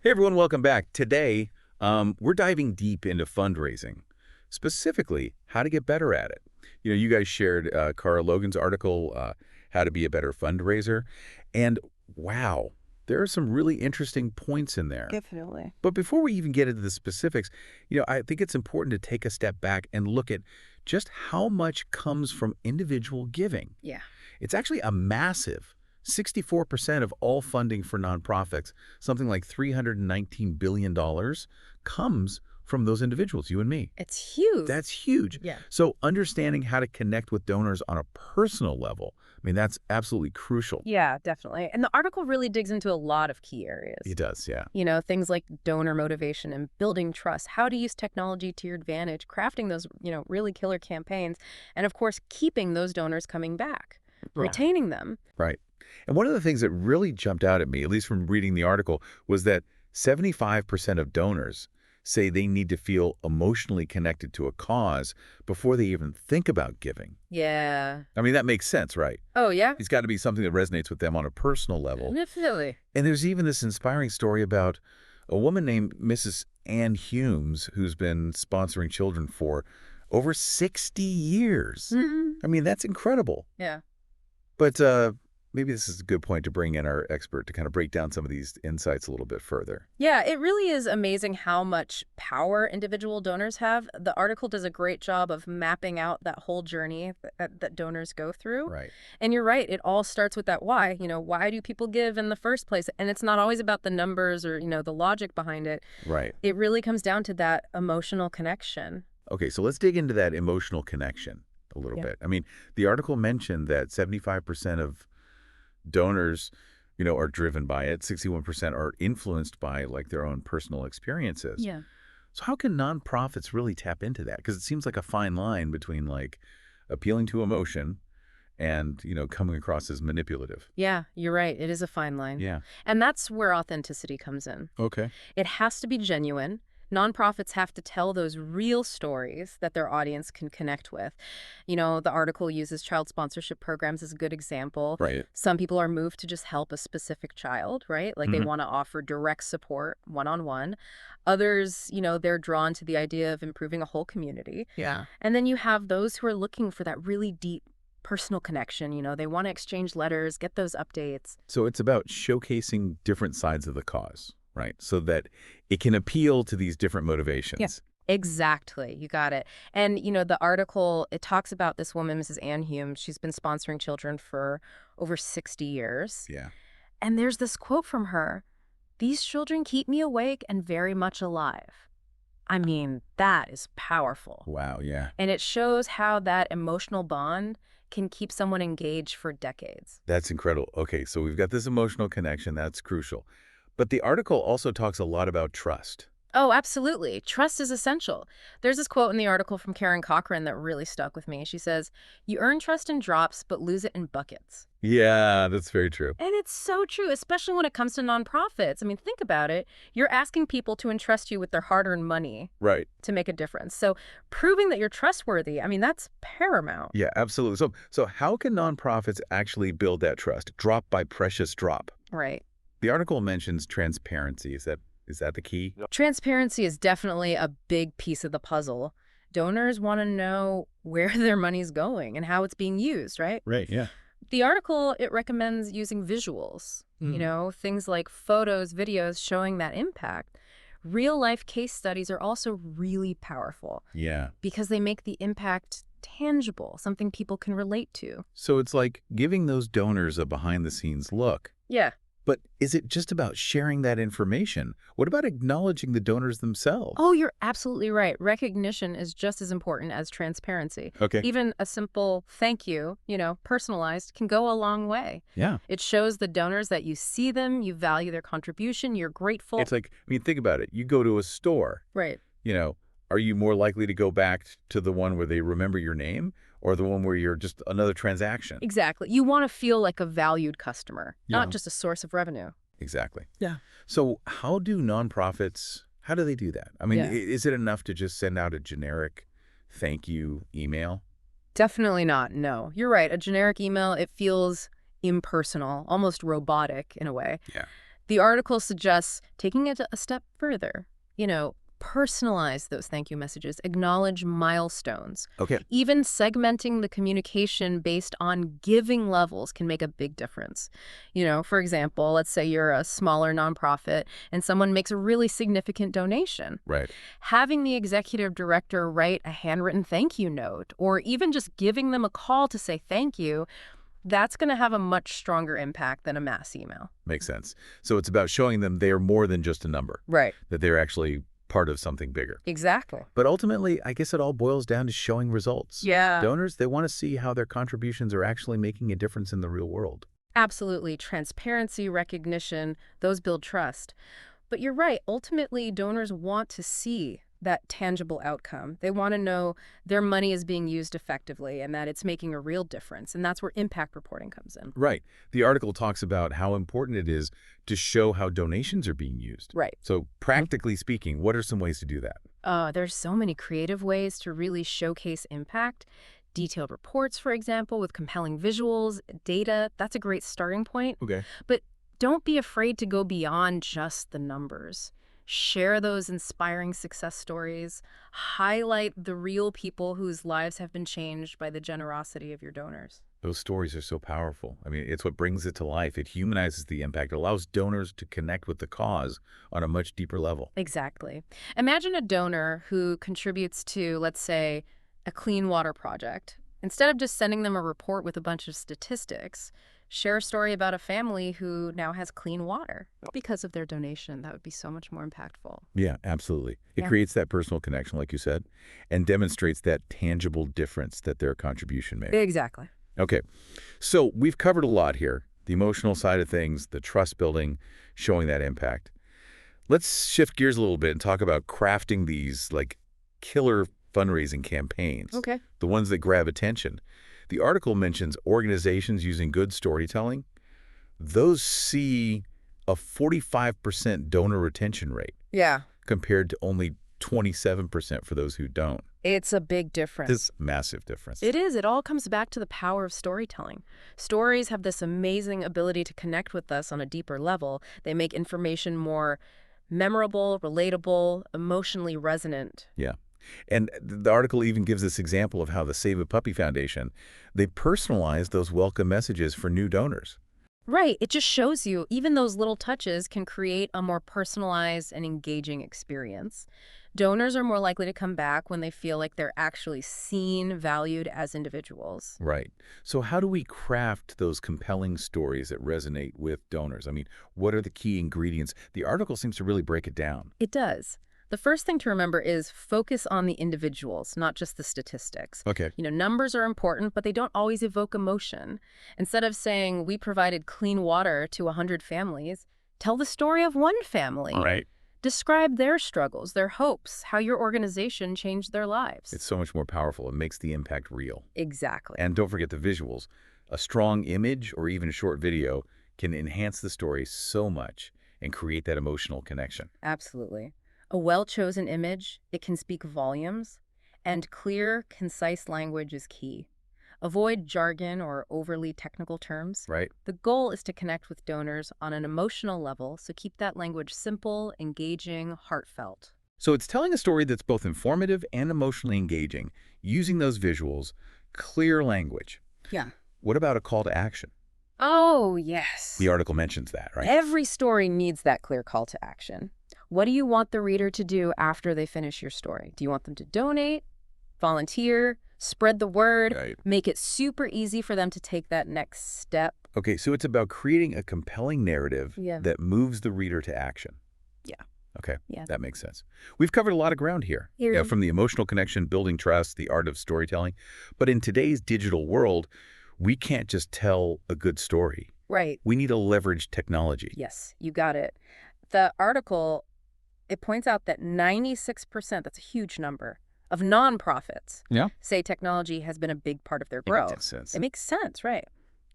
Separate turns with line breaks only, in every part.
Hey everyone, welcome back. Today, we're diving deep into fundraising, specifically how to get better at it. You guys shared Cara Logan's article, How to Be a Better Fundraiser, and wow, there are some really interesting points in there.
Definitely.
But before we even get into the specifics, I think it's important to take a step back and look at just how much comes from individual giving.
Yeah.
It's actually a massive 64% of all funding for nonprofits, something like $319 billion, comes from those individuals, you and me.
It's huge.
That's huge.
Yeah.
So understanding how to connect with donors on a personal level, I mean, that's absolutely crucial.
Yeah, definitely. And the article really digs into a lot of key areas.
It does, yeah.
Things like donor motivation and building trust, how to use technology to your advantage, crafting those, really killer campaigns, and of course, keeping those donors coming back, retaining them.
Right. And one of the things that really jumped out at me, at least from reading the article, was that 75% of donors say they need to feel emotionally connected to a cause before they even think about giving.
Yeah.
I mean, that makes sense, right?
Oh, yeah?
It's got to be something that resonates with them on a personal level.
Definitely.
And there's even this inspiring story about a woman named Mrs. Ann Humes, who's been sponsoring children for over 60 years. I mean, that's incredible.
Yeah.
But maybe this is a good point to bring in our expert to kind of break down some of these insights a little bit further.
Yeah, it really is amazing how much power individual donors have. The article does a great job of mapping out that whole journey that donors go through.
Right.
And you're right, it all starts with that why. Why do people give in the first place? And it's not always about the numbers or, the logic behind it.
Right.
It really comes down to that emotional connection.
Okay, so let's dig into that emotional connection a little bit. I mean, the article mentioned that 75% of donors, are driven by it. 61% are influenced by like their own personal experiences.
Yeah.
So how can nonprofits really tap into that? Because it seems like a fine line between like appealing to emotion and, coming across as manipulative.
Yeah, you're right. It is a fine line.
Yeah.
And that's where authenticity comes in.
Okay.
It has to be genuine. Nonprofits have to tell those real stories that their audience can connect with. The article uses child sponsorship programs as a good example.
Right.
Some people are moved to just help a specific child, right? Like they want to offer direct support one-on-one. Others, they're drawn to the idea of improving a whole community.
Yeah.
And then you have those who are looking for that really deep personal connection. They want to exchange letters, get those updates.
So it's about showcasing different sides of the cause, right? So that it can appeal to these different motivations.
Yeah. Exactly. You got it. And, the article, it talks about this woman, Mrs. Ann Hume. She's been sponsoring children for over 60 years.
Yeah.
And there's this quote from her: "These children keep me awake and very much alive." I mean, that is powerful.
Wow, yeah.
And it shows how that emotional bond can keep someone engaged for decades.
That's incredible. Okay, so we've got this emotional connection. That's crucial. But the article also talks a lot about trust.
Oh, absolutely. Trust is essential. There's this quote in the article from Karen Cochran that really stuck with me. She says, "You earn trust in drops, but lose it in buckets."
Yeah, that's very true.
And it's so true, especially when it comes to nonprofits. I mean, think about it. You're asking people to entrust you with their hard-earned money
Right.
to make a difference. So proving that you're trustworthy, I mean, that's paramount.
Yeah, absolutely. So how can nonprofits actually build that trust, drop by precious drop?
Right.
The article mentions transparency. Is that the key?
Transparency is definitely a big piece of the puzzle. Donors want to know where their money's going and how it's being used, right?
Right, yeah.
The article, it recommends using visuals, things like photos, videos showing that impact. Real-life case studies are also really powerful.
Yeah.
Because they make the impact tangible, something people can relate to.
So it's like giving those donors a behind-the-scenes look.
Yeah.
But is it just about sharing that information? What about acknowledging the donors themselves?
Oh, you're absolutely right. Recognition is just as important as transparency.
Okay.
Even a simple thank you, personalized, can go a long way.
Yeah.
It shows the donors that you see them, you value their contribution, you're grateful.
It's like, I mean, think about it. You go to a store.
Right.
Are you more likely to go back to the one where they remember your name or the one where you're just another transaction?
Exactly. You want to feel like a valued customer,
Yeah.
not just a source of revenue.
Exactly.
Yeah.
So how do nonprofits, how do they do that? I mean,
Yeah.
is it enough to just send out a generic thank you email?
Definitely not. No, you're right. A generic email, it feels impersonal, almost robotic in a way.
Yeah.
The article suggests taking it a step further. Personalize those thank you messages, acknowledge milestones.
Okay.
Even segmenting the communication based on giving levels can make a big difference. For example, let's say you're a smaller nonprofit and someone makes a really significant donation.
Right.
Having the executive director write a handwritten thank you note, or even just giving them a call to say thank you, that's going to have a much stronger impact than a mass email.
Makes sense. So it's about showing them they are more than just a number,
Right.
that they're actually part of something bigger.
Exactly.
But ultimately, I guess it all boils down to showing results.
Yeah.
Donors, they want to see how their contributions are actually making a difference in the real world.
Absolutely. Transparency, recognition, those build trust. But you're right. Ultimately, donors want to see that tangible outcome. They want to know their money is being used effectively and that it's making a real difference. And that's where impact reporting comes in.
Right. The article talks about how important it is to show how donations are being used.
Right.
So practically speaking, what are some ways to do that?
There's so many creative ways to really showcase impact. Detailed reports, for example, with compelling visuals, data, that's a great starting point.
Okay.
But don't be afraid to go beyond just the numbers. Share those inspiring success stories. Highlight the real people whose lives have been changed by the generosity of your donors.
Those stories are so powerful. I mean, it's what brings it to life. It humanizes the impact. It allows donors to connect with the cause on a much deeper level.
Exactly. Imagine a donor who contributes to, let's say, a clean water project. Instead of just sending them a report with a bunch of statistics, share a story about a family who now has clean water because of their donation. That would be so much more impactful.
Yeah, absolutely. It
Yeah.
creates that personal connection, like you said, and demonstrates that tangible difference that their contribution made.
Exactly.
Okay, so we've covered a lot here. The emotional side of things, the trust building, showing that impact. Let's shift gears a little bit and talk about crafting these, like, killer fundraising campaigns.
Okay.
The ones that grab attention. The article mentions organizations using good storytelling. Those see a 45% donor retention rate
Yeah.
compared to only 27% for those who don't.
It's a big difference.
This massive difference.
It is. It all comes back to the power of storytelling. Stories have this amazing ability to connect with us on a deeper level. They make information more memorable, relatable, emotionally resonant.
Yeah. And the article even gives this example of how the Save a Puppy Foundation, they personalize those welcome messages for new donors.
Right. It just shows you even those little touches can create a more personalized and engaging experience. Donors are more likely to come back when they feel like they're actually seen, valued as individuals.
Right. So how do we craft those compelling stories that resonate with donors? I mean, what are the key ingredients? The article seems to really break it down.
It does. The first thing to remember is focus on the individuals, not just the statistics.
Okay.
Numbers are important, but they don't always evoke emotion. Instead of saying, we provided clean water to 100 families, tell the story of one family.
Right.
Describe their struggles, their hopes, how your organization changed their lives.
It's so much more powerful. It makes the impact real.
Exactly.
And don't forget the visuals. A strong image or even a short video can enhance the story so much and create that emotional connection.
Absolutely. A well-chosen image, it can speak volumes, and clear, concise language is key. Avoid jargon or overly technical terms.
Right?
The goal is to connect with donors on an emotional level, so keep that language simple, engaging, heartfelt.
So it's telling a story that's both informative and emotionally engaging, using those visuals, clear language.
Yeah.
What about a call to action?
Oh, yes.
The article mentions that, right?
Every story needs that clear call to action. What do you want the reader to do after they finish your story? Do you want them to donate, volunteer, spread the word,
Right.
make it super easy for them to take that next step?
Okay, so it's about creating a compelling narrative
Yeah.
that moves the reader to action.
Yeah.
Okay,
Yeah.
that makes sense. We've covered a lot of ground here,
Yeah.
from the emotional connection, building trust, the art of storytelling. But in today's digital world, we can't just tell a good story.
Right.
We need to leverage technology.
Yes, you got it. The article, it points out that 96%, that's a huge number, of nonprofits
Yeah.
say technology has been a big part of their
It
growth.
makes sense.
It makes sense, right?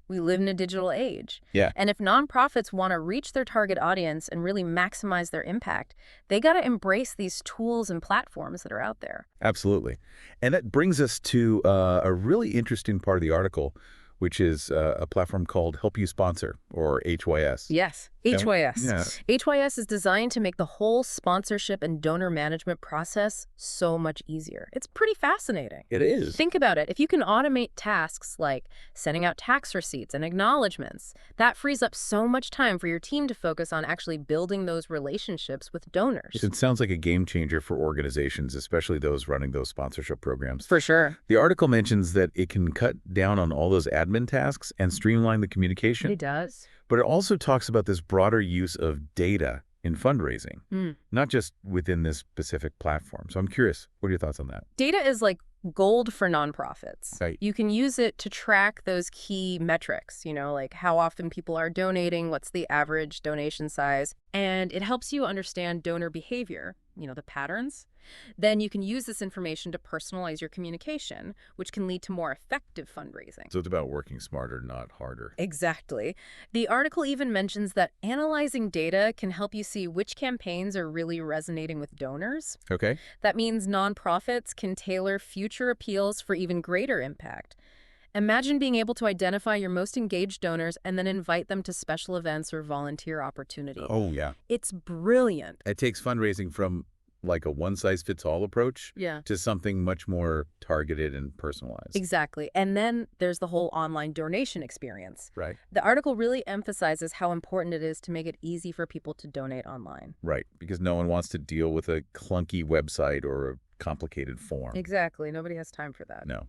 We live in a digital age.
Yeah.
And if nonprofits want to reach their target audience and really maximize their impact, they got to embrace these tools and platforms that are out there.
Absolutely. And that brings us to a really interesting part of the article, which is a platform called Help You Sponsor, or HYS.
Yes. HYS.
Yeah,
HYS is designed to make the whole sponsorship and donor management process so much easier. It's pretty fascinating.
it is.
Think about it. If you can automate tasks like sending out tax receipts and acknowledgments, that frees up so much time for your team to focus on actually building those relationships with donors.
It sounds like a game changer for organizations, especially those running those sponsorship programs.
For sure.
The article mentions that it can cut down on all those admin tasks and streamline the communication.
It does.
But it also talks about this broader use of data in fundraising, not just within this specific platform. So I'm curious, what are your thoughts on that?
Data is like gold for nonprofits.
Right.
You can use it to track those key metrics, like how often people are donating, what's the average donation size, and it helps you understand donor behavior, the patterns. Then you can use this information to personalize your communication, which can lead to more effective fundraising.
So it's about working smarter, not harder.
Exactly. The article even mentions that analyzing data can help you see which campaigns are really resonating with donors.
Okay.
That means nonprofits can tailor future appeals for even greater impact. Imagine being able to identify your most engaged donors and then invite them to special events or volunteer opportunities.
Oh, yeah.
It's brilliant.
It takes fundraising from like a one-size-fits-all approach
Yeah.
to something much more targeted and personalized.
Exactly. And then there's the whole online donation experience.
Right.
The article really emphasizes how important it is to make it easy for people to donate online.
Right. Because no one wants to deal with a clunky website or a complicated form.
Exactly. Nobody has time for that.
No.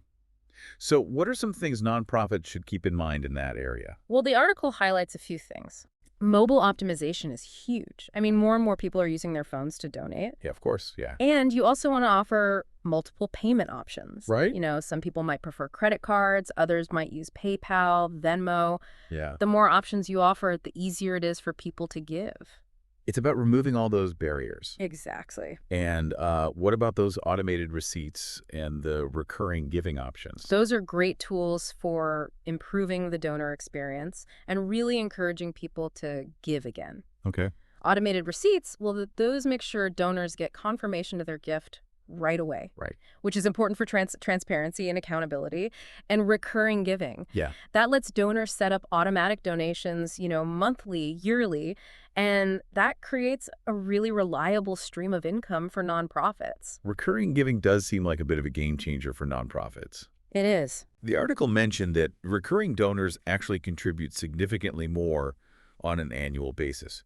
So what are some things nonprofits should keep in mind in that area?
Well, the article highlights a few things. Mobile optimization is huge. I mean, more and more people are using their phones to donate.
Yeah, of course. Yeah.
And you also want to offer multiple payment options.
Right.
Some people might prefer credit cards, others might use PayPal, Venmo.
Yeah.
The more options you offer, the easier it is for people to give.
It's about removing all those barriers.
Exactly.
And what about those automated receipts and the recurring giving options?
Those are great tools for improving the donor experience and really encouraging people to give again.
Okay.
Automated receipts, well, those make sure donors get confirmation of their gift right away.
Right.
Which is important for transparency and accountability. And recurring giving.
Yeah.
That lets donors set up automatic donations, monthly, yearly, and that creates a really reliable stream of income for nonprofits.
Recurring giving does seem like a bit of a game changer for nonprofits.
It is.
The article mentioned that recurring donors actually contribute significantly more on an annual basis.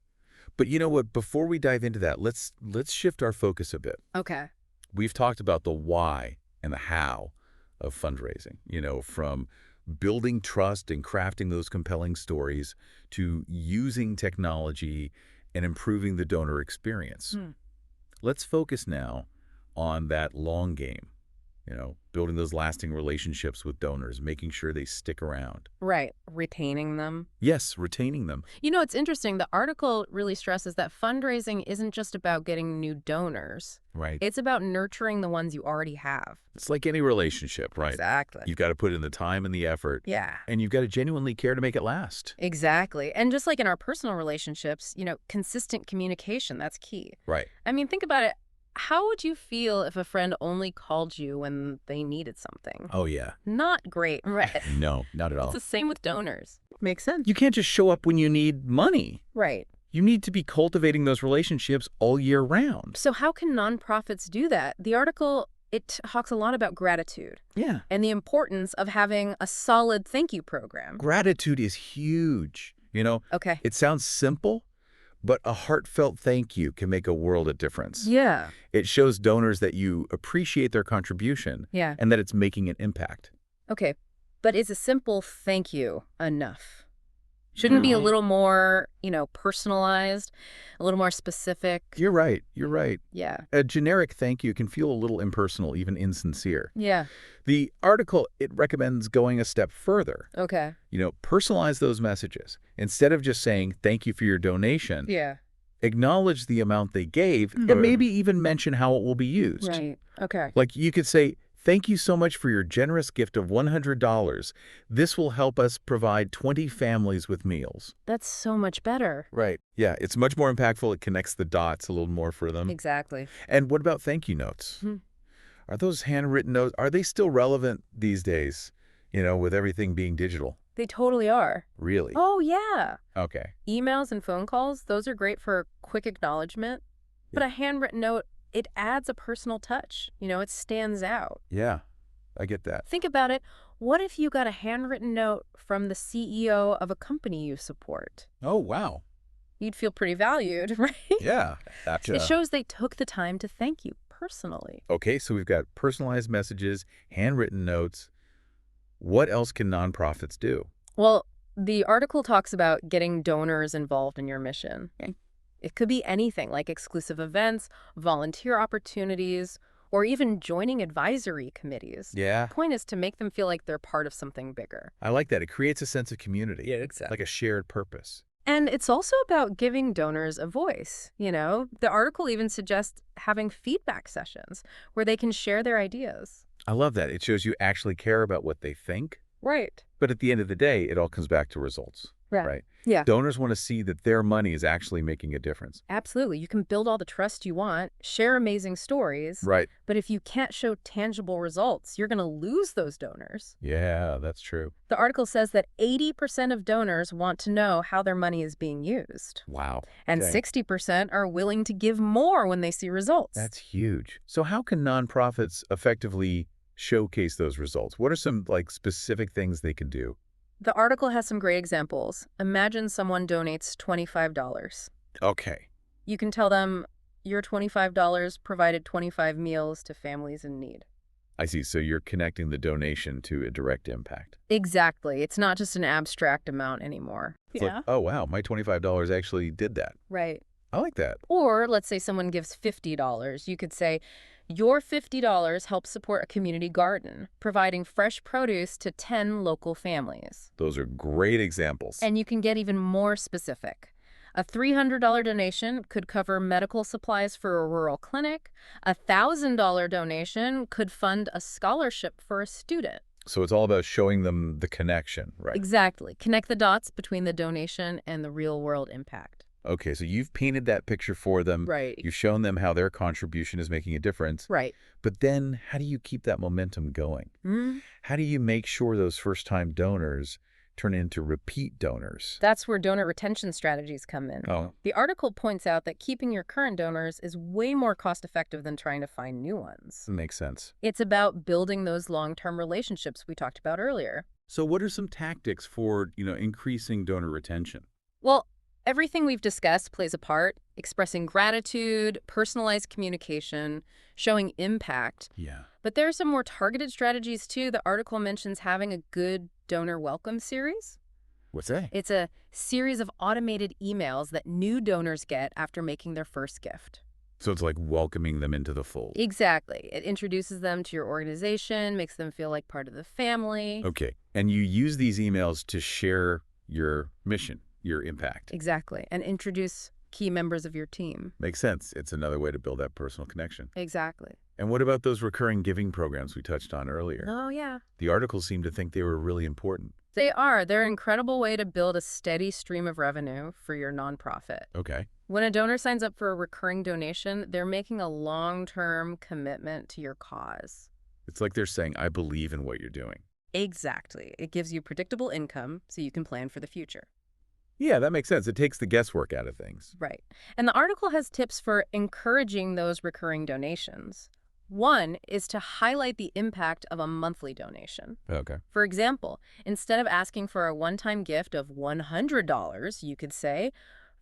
But you know what? Before we dive into that, let's shift our focus a bit.
Okay.
We've talked about the why and the how of fundraising, from building trust and crafting those compelling stories to using technology and improving the donor experience. Let's focus now on that long game, building those lasting relationships with donors, making sure they stick around.
Right. Retaining them.
Yes, retaining them.
It's interesting. The article really stresses that fundraising isn't just about getting new donors.
Right.
It's about nurturing the ones you already have.
It's like any relationship, right?
Exactly.
You've got to put in the time and the effort.
Yeah.
And you've got to genuinely care to make it last.
Exactly. And just like in our personal relationships, consistent communication, that's key.
Right.
I mean, think about it. How would you feel if a friend only called you when they needed something?
Oh, yeah.
Not great, right?
No, not at all.
It's the same with donors. Makes sense.
You can't just show up when you need money.
Right.
You need to be cultivating those relationships all year round.
So how can nonprofits do that? The article, it talks a lot about gratitude.
Yeah.
And the importance of having a solid thank you program.
Gratitude is huge.
Okay.
It sounds simple, but a heartfelt thank you can make a world of difference.
Yeah.
It shows donors that you appreciate their contribution
Yeah.
and that it's making an impact.
Okay. But is a simple thank you enough? Shouldn't it be a little more, personalized, a little more specific?
You're right. You're right.
Yeah.
A generic thank you can feel a little impersonal, even insincere.
Yeah.
The article, it recommends going a step further.
Okay.
Personalize those messages. Instead of just saying, thank you for your donation,
Yeah.
acknowledge the amount they gave and maybe even mention how it will be used.
Right. Okay.
Like you could say, thank you so much for your generous gift of $100. This will help us provide 20 families with meals.
That's so much better.
Right. Yeah, it's much more impactful. It connects the dots a little more for them.
Exactly.
And what about thank you notes? Are those handwritten notes, are they still relevant these days, with everything being digital?
They totally are.
Really?
Oh, yeah.
Okay.
Emails and phone calls, those are great for quick acknowledgement. But
Yeah.
a handwritten note, it adds a personal touch. It stands out.
Yeah, I get that.
Think about it. What if you got a handwritten note from the CEO of a company you support?
Oh, wow.
You'd feel pretty valued, right?
Yeah. That,
It shows they took the time to thank you personally.
okay, so we've got personalized messages, handwritten notes. What else can nonprofits do?
Well, the article talks about getting donors involved in your mission.
Okay.
It could be anything like exclusive events, volunteer opportunities, or even joining advisory committees.
Yeah,
The point is to make them feel like they're part of something bigger.
I like that. It creates a sense of community.
Yeah, exactly.
Like a shared purpose.
And it's also about giving donors a voice. The article even suggests having feedback sessions where they can share their ideas.
I love that. It shows you actually care about what they think.
Right.
But at the end of the day, it all comes back to results, right?
Yeah.
Donors want to see that their money is actually making a difference.
Absolutely. You can build all the trust you want, share amazing stories,
Right.
but if you can't show tangible results, you're going to lose those donors.
Yeah, that's true.
The article says that 80% of donors want to know how their money is being used,
Wow.
and
Okay.
60% are willing to give more when they see results.
That's huge. So how can nonprofits effectively showcase those results? What are some specific things they can do?
The article has some great examples. Imagine someone donates $25.
Okay.
You can tell them your $25 provided 25 meals to families in need.
I see. So you're connecting the donation to a direct impact.
Exactly. It's not just an abstract amount anymore.
It's like, oh, wow, my $25 actually did that.
Right.
I like that.
Or let's say someone gives $50. You could say, your $50 helps support a community garden, providing fresh produce to 10 local families.
Those are great examples.
And you can get even more specific. A $300 donation could cover medical supplies for a rural clinic. A $1,000 donation could fund a scholarship for a student.
So it's all about showing them the connection, right?
Exactly. Connect the dots between the donation and the real-world impact.
Okay, so you've painted that picture for them.
Right.
You've shown them how their contribution is making a difference.
Right.
But then how do you keep that momentum going? How do you make sure those first-time donors turn into repeat donors?
That's where donor retention strategies come in.
Oh,
The article points out that keeping your current donors is way more cost-effective than trying to find new ones.
makes sense.
It's about building those long-term relationships we talked about earlier.
So what are some tactics for, increasing donor retention?
Well, everything we've discussed plays a part: expressing gratitude, personalized communication, showing impact.
Yeah.
But there are some more targeted strategies, too. The article mentions having a good donor welcome series.
What's that?
It's a series of automated emails that new donors get after making their first gift.
So it's like welcoming them into the fold.
Exactly. It introduces them to your organization, makes them feel like part of the family.
Okay. And you use these emails to share your mission, your impact.
Exactly. And introduce key members of your team.
Makes sense. It's another way to build that personal connection.
Exactly.
And what about those recurring giving programs we touched on earlier?
Oh, yeah.
The article seemed to think they were really important.
They are. They're an incredible way to build a steady stream of revenue for your nonprofit.
Okay.
When a donor signs up for a recurring donation, they're making a long-term commitment to your cause.
It's like they're saying, I believe in what you're doing.
Exactly. It gives you predictable income so you can plan for the future.
Yeah, that makes sense. It takes the guesswork out of things.
Right. And the article has tips for encouraging those recurring donations. One is to highlight the impact of a monthly donation.
Okay.
For example, instead of asking for a one-time gift of $100, you could say,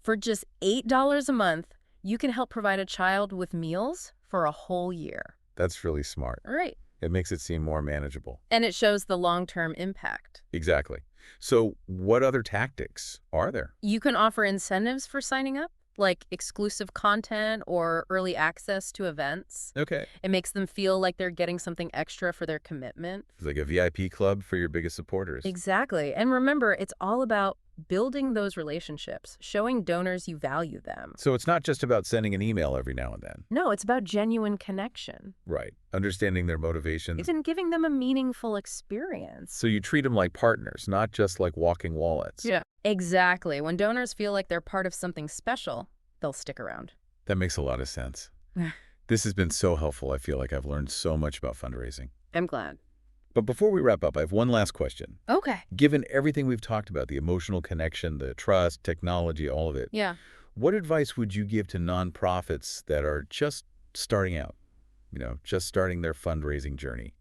for just $8 a month, you can help provide a child with meals for a whole year.
That's really smart.
Right.
It makes it seem more manageable.
And it shows the long-term impact.
Exactly. So what other tactics are there?
You can offer incentives for signing up, like exclusive content or early access to events.
Okay.
It makes them feel like they're getting something extra for their commitment.
It's like a VIP club for your biggest supporters.
Exactly. And remember, it's all about building those relationships, showing donors you value them.
So it's not just about sending an email every now and then.
No, it's about genuine connection.
Right. Understanding their motivations.
It's in giving them a meaningful experience.
So you treat them like partners, not just like walking wallets.
Yeah. Exactly. When donors feel like they're part of something special, they'll stick around.
That makes a lot of sense. This has been so helpful. I feel like I've learned so much about fundraising.
I'm glad.
But before we wrap up, I have one last question.
Okay.
Given everything we've talked about, the emotional connection, the trust, technology, all of it,
Yeah.
what advice would you give to nonprofits that are just starting out, just starting their fundraising journey?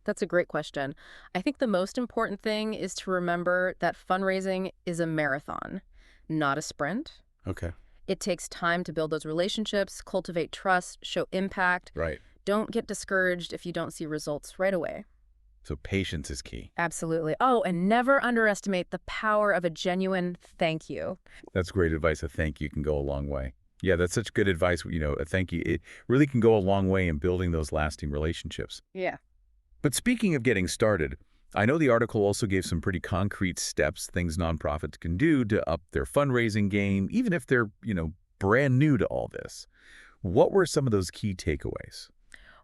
That's a great question. I think the most important thing is to remember that fundraising is a marathon, not a sprint.
Okay.
It takes time to build those relationships, cultivate trust, show impact.
Right.
Don't get discouraged if you don't see results right away.
So patience is key.
Absolutely. Oh, and never underestimate the power of a genuine thank you.
That's great advice. A thank you can go a long way. Yeah, that's such good advice. A thank you, it really can go a long way in building those lasting relationships.
Yeah.
But speaking of getting started, I know the article also gave some pretty concrete steps, things nonprofits can do to up their fundraising game, even if they're, brand new to all this. What were some of those key takeaways?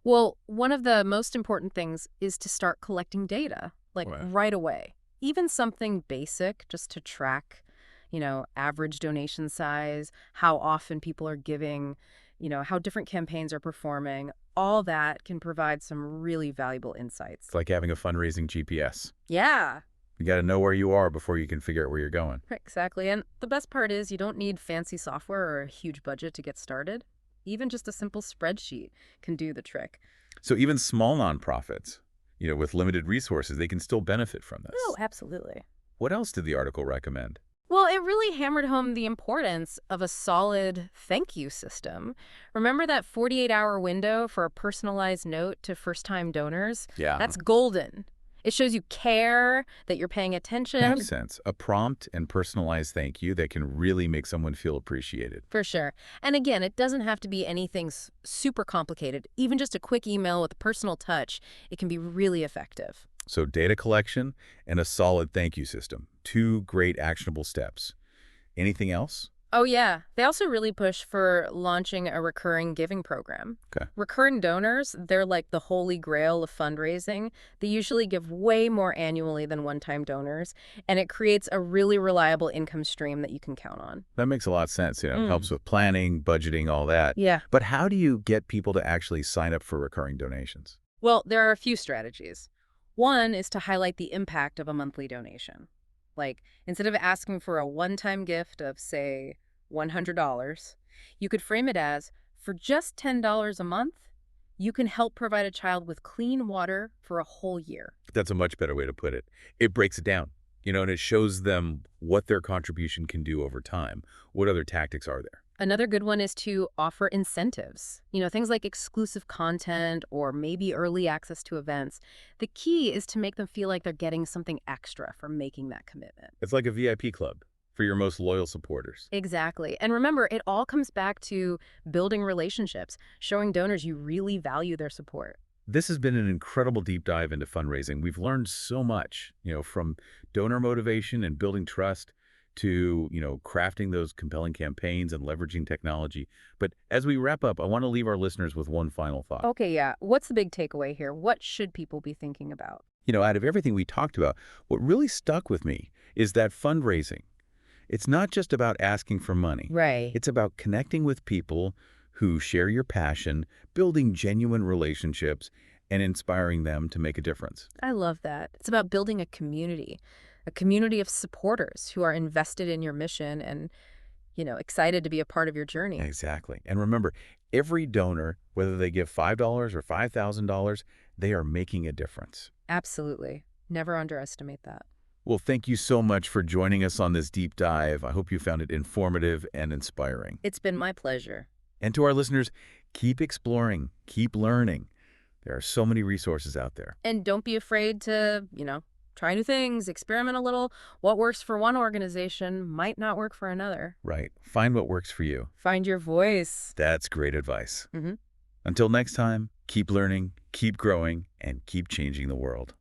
Well, one of the most important things is to start collecting data, like
Right.
right away. Even something basic just to track, average donation size, how often people are giving, how different campaigns are performing. All that can provide some really valuable insights.
It's like having a fundraising GPS.
Yeah,
You got to know where you are before you can figure out where you're going.
exactly. And the best part is you don't need fancy software or a huge budget to get started. Even just a simple spreadsheet can do the trick.
So even small nonprofits, with limited resources, they can still benefit from
Oh,
this.
absolutely.
What else did the article recommend?
Well, it really hammered home the importance of a solid thank you system. Remember that 48-hour window for a personalized note to first-time donors?
Yeah.
That's golden. It shows you care, that you're paying attention.
Makes sense. A prompt and personalized thank you that can really make someone feel appreciated.
For sure. And again, it doesn't have to be anything super complicated. Even just a quick email with a personal touch, it can be really effective.
So data collection and a solid thank you system. Two great actionable steps. Anything else?
Oh, yeah. They also really push for launching a recurring giving program.
Okay.
Recurring donors, they're like the holy grail of fundraising. They usually give way more annually than one-time donors, and it creates a really reliable income stream that you can count on.
That makes a lot of sense. It
Mm.
helps with planning, budgeting, all that.
Yeah.
But how do you get people to actually sign up for recurring donations?
Well, there are a few strategies. One is to highlight the impact of a monthly donation. Like, instead of asking for a one-time gift of, say, $100, you could frame it as, for just $10 a month, you can help provide a child with clean water for a whole year.
That's a much better way to put it. It breaks it down, and it shows them what their contribution can do over time. What other tactics are there?
Another good one is to offer incentives, things like exclusive content or maybe early access to events. The key is to make them feel like they're getting something extra for making that commitment.
It's like a VIP club for your most loyal supporters.
Exactly. And remember, it all comes back to building relationships, showing donors you really value their support.
This has been an incredible deep dive into fundraising. We've learned so much, from donor motivation and building trust to, crafting those compelling campaigns and leveraging technology. But as we wrap up, I want to leave our listeners with one final thought.
Okay, yeah. What's the big takeaway here? What should people be thinking about?
Out of everything we talked about, what really stuck with me is that fundraising, it's not just about asking for money.
Right.
It's about connecting with people who share your passion, building genuine relationships, and inspiring them to make a difference.
I love that. It's about building a community of supporters who are invested in your mission and, excited to be a part of your journey.
Exactly. And remember, every donor, whether they give $5 or $5,000, they are making a difference.
Absolutely. Never underestimate that.
Well, thank you so much for joining us on this deep dive. I hope you found it informative and inspiring.
It's been my pleasure.
And to our listeners, keep exploring, keep learning. There are so many resources out there.
And don't be afraid to, try new things, experiment a little. What works for one organization might not work for another.
Right. Find what works for you.
Find your voice.
That's great advice.
Mm-hmm.
Until next time, keep learning, keep growing, and keep changing the world.